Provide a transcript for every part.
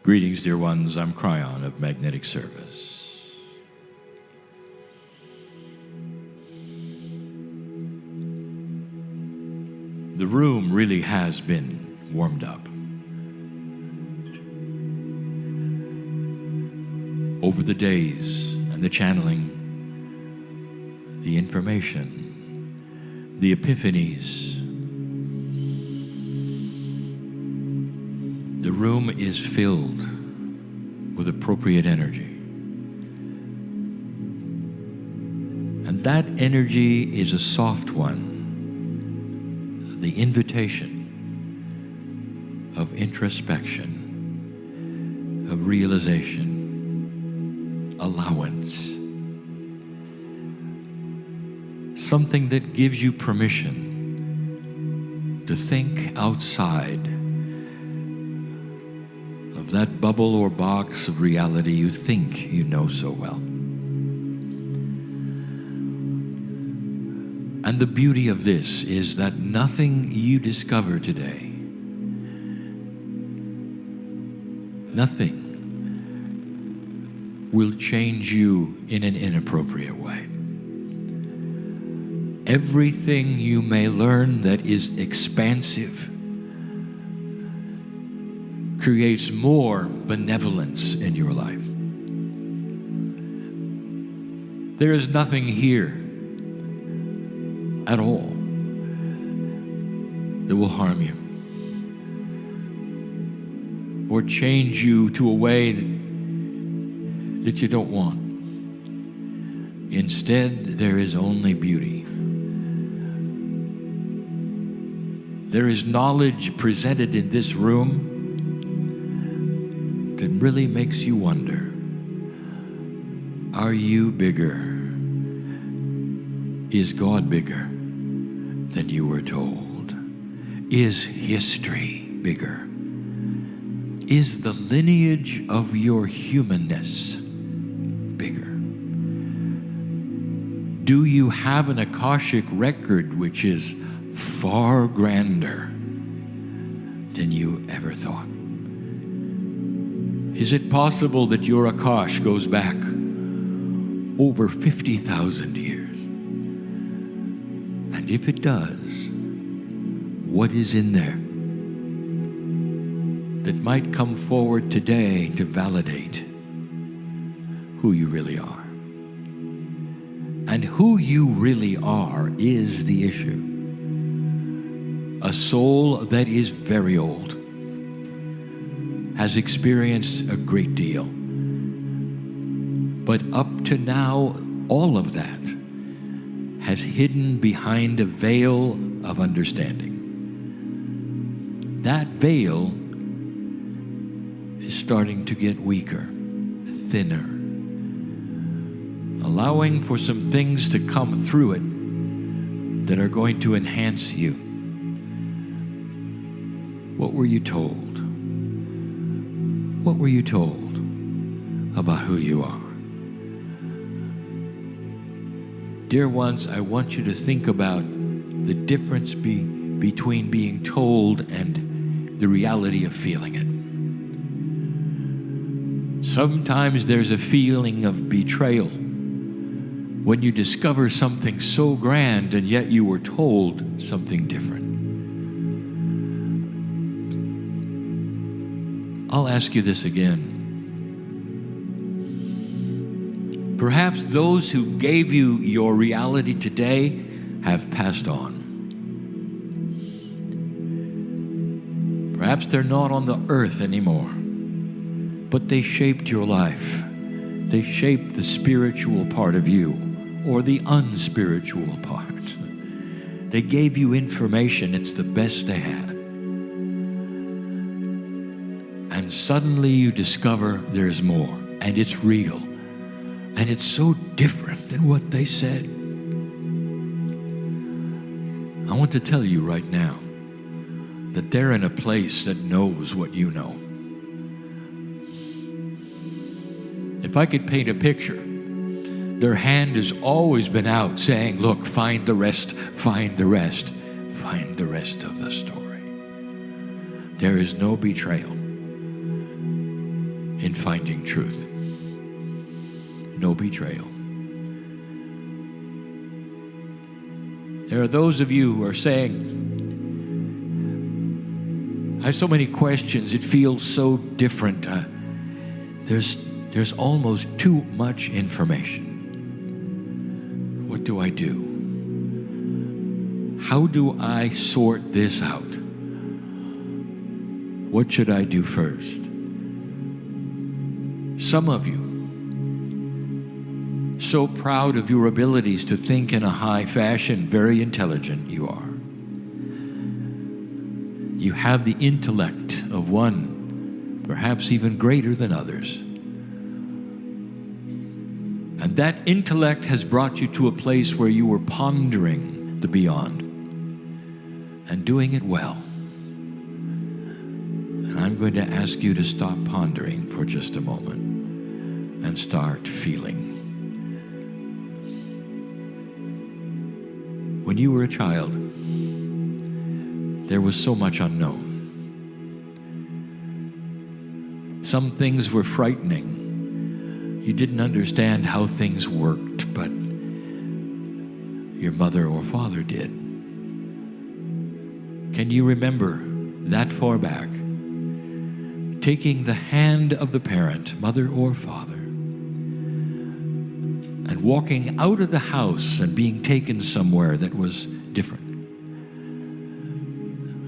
Greetings, dear ones. I'm Kryon of Magnetic Service. The room really has been warmed up. Over the days and the channeling, the information, the epiphanies, the room is filled with appropriate energy. And that energy is a soft one, the invitation of introspection, of realization, allowance. Something that gives you permission to think outside of that bubble or box of reality you think you know so well. And the beauty of this is that nothing you discover today, nothing will change you in an inappropriate way. Everything you may learn that is expansive creates more benevolence in your life. There is nothing here at all that will harm you or change you to a way that you don't want. Instead, there is only beauty. There is knowledge presented in this room that really makes you wonder, are you bigger? Is God bigger than you were told? Is history bigger? Is the lineage of your humanness bigger? Do you have an Akashic record which is far grander than you ever thought? Is it possible that your Akash goes back over 50,000 years? And if it does, what is in there that might come forward today to validate who you really are? And who you really are is the issue. A soul that is very old, has experienced a great deal. But up to now, all of that has hidden behind a veil of understanding. That veil is starting to get weaker, thinner, allowing for some things to come through it that are going to enhance you. What were you told? What were you told about who you are? Dear ones, I want you to think about the difference between being told and the reality of feeling it. Sometimes there's a feeling of betrayal when you discover something so grand and yet you were told something different. I'll ask you this again. Perhaps those who gave you your reality today have passed on. Perhaps they're not on the earth anymore, but they shaped your life. They shaped the spiritual part of you, or the unspiritual part. They gave you information. It's the best they had. And suddenly you discover there's more, and it's real, and it's so different than what they said. I want to tell you right now that they're in a place that knows what you know. If I could paint a picture, their hand has always been out saying, look, find the rest, find the rest, find the rest of the story. There is no betrayal. in finding truth. No betrayal. There are those of you who are saying, I have so many questions, it feels so different. There's almost too much information. What do I do? How do I sort this out? What should I do first? Some of you, so proud of your abilities to think in a high fashion, very intelligent you are. You have the intellect of one, perhaps even greater than others. And that intellect has brought you to a place where you were pondering the beyond and doing it well. And I'm going to ask you to stop pondering for just a moment and start feeling. When you were a child, there was so much unknown. Some things were frightening. You didn't understand how things worked, but your mother or father did. Can you remember that far back, taking the hand of the parent, mother or father, and walking out of the house and being taken somewhere that was different?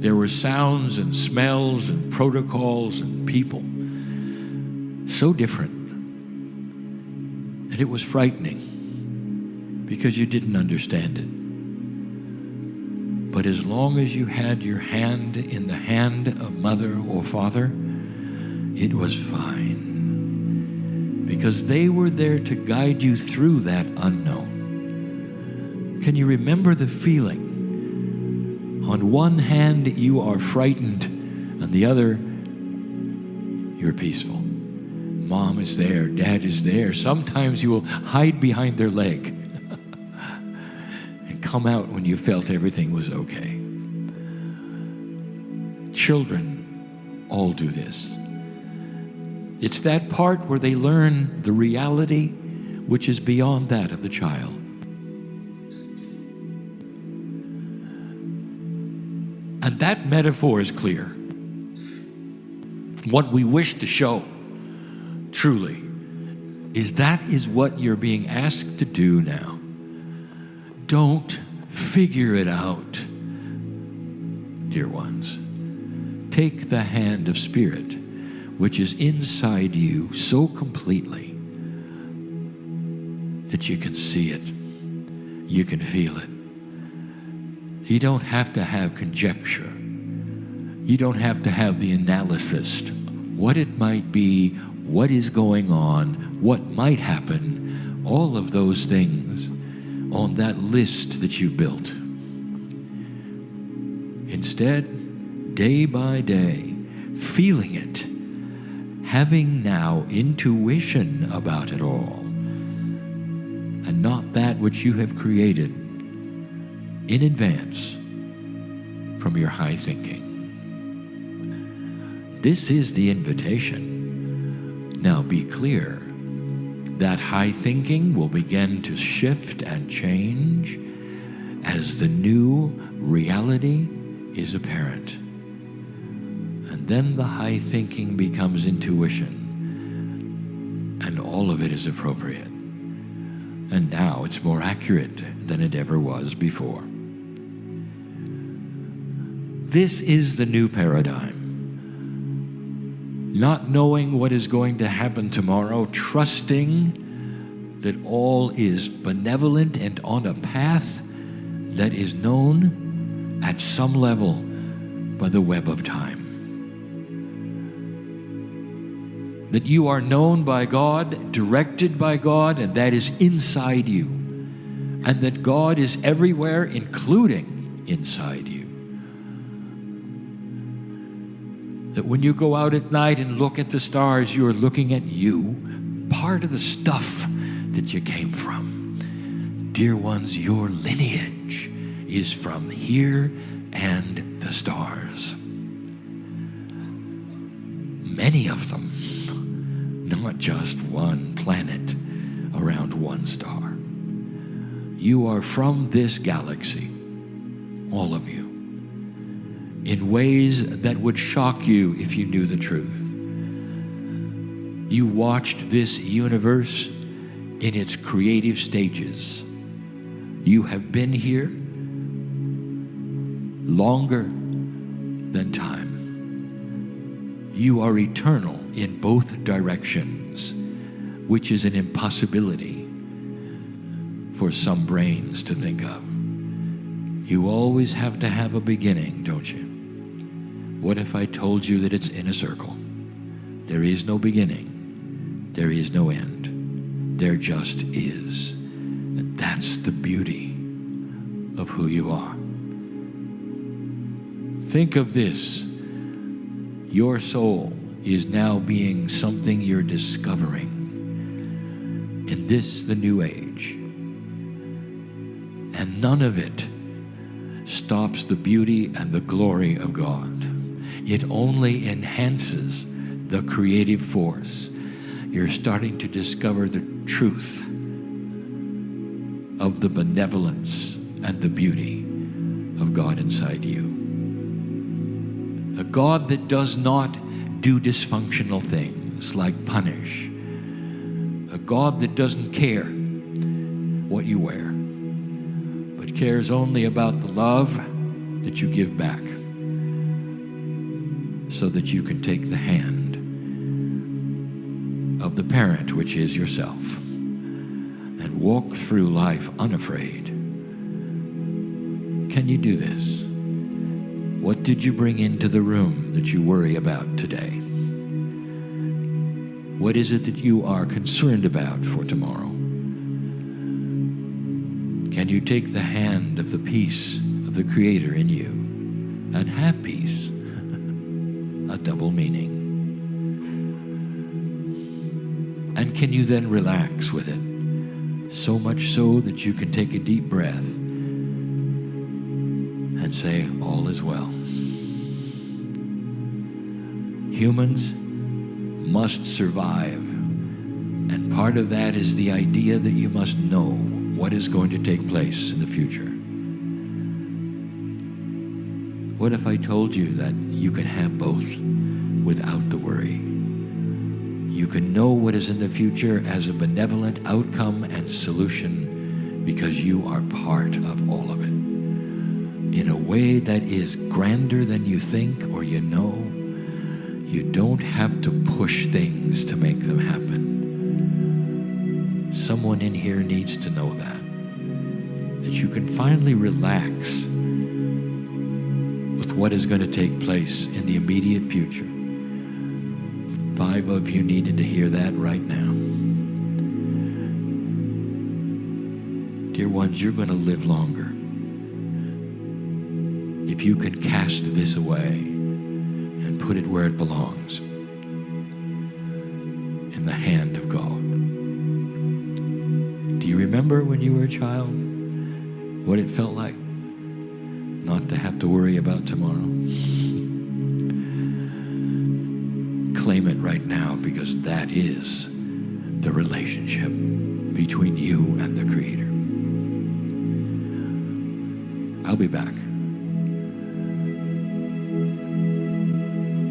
There were sounds and smells and protocols and people so different. And it was frightening because you didn't understand it. But as long as you had your hand in the hand of mother or father, it was fine. Because they were there to guide you through that unknown. Can you remember the feeling? On one hand, you are frightened. On the other, you're peaceful. Mom is there, dad is there. Sometimes you will hide behind their leg and come out when you felt everything was okay. Children all do this. It's that part where they learn the reality which is beyond that of the child. And that metaphor is clear. What we wish to show, truly, is that is what you're being asked to do now. Don't figure it out, dear ones. Take the hand of Spirit, which is inside you so completely that you can see it, you can feel it. You don't have to have conjecture. You don't have to have the analysis, what it might be, what is going on, what might happen, all of those things on that list that you built. Instead, day by day, feeling it, having now intuition about it all, and not that which you have created in advance from your high thinking. This is the invitation. Now be clear, that high thinking will begin to shift and change as the new reality is apparent. And then the high thinking becomes intuition, and all of it is appropriate. And now it's more accurate than it ever was before. This is the new paradigm. Not knowing what is going to happen tomorrow, trusting that all is benevolent and on a path that is known at some level by the web of time. That you are known by God, directed by God, and that is inside you. And that God is everywhere, including inside you. That when you go out at night and look at the stars, you are looking at you, part of the stuff that you came from. Dear ones, your lineage is from here and the stars. Many of them not just one planet around one star. You are from this galaxy, all of you, in ways that would shock you if you knew the truth. You watched this universe in its creative stages. You have been here longer than time. You are eternal in both directions, which is an impossibility for some brains to think of. You always have to have a beginning, don't you? What if I told you that it's in a circle? There is no beginning. There is no end. There just is. And that's the beauty of who you are. Think of this. Your soul is now being something you're discovering in this, the new age. And none of it stops the beauty and the glory of God. It only enhances the creative force. You're starting to discover the truth of the benevolence and the beauty of God inside you. A God that does not do dysfunctional things like punish. A God that doesn't care what you wear, but cares only about the love that you give back, so that you can take the hand of the parent, which is yourself, and walk through life unafraid. Can you do this? What did you bring into the room that you worry about today? What is it that you are concerned about for tomorrow? Can you take the hand of the peace of the Creator in you and have peace? A double meaning. And can you then relax with it? So much so that you can take a deep breath and say, all is well. Humans must survive. And part of that is the idea that you must know what is going to take place in the future. What if I told you that you can have both without the worry? You can know what is in the future as a benevolent outcome and solution because you are part of all of it. In a way that is grander than you think or you know. You don't have to push things to make them happen. Someone in here needs to know that you can finally relax with what is going to take place in the immediate future. 5 of you needed to hear that right now. Dear ones, you're going to live longer if you can cast this away and put it where it belongs, in the hand of God. Do you remember when you were a child, what it felt like not to have to worry about tomorrow? Claim it right now, because that is the relationship between you and the Creator. I'll be back.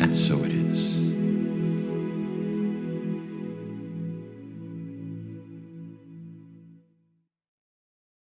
And so it is.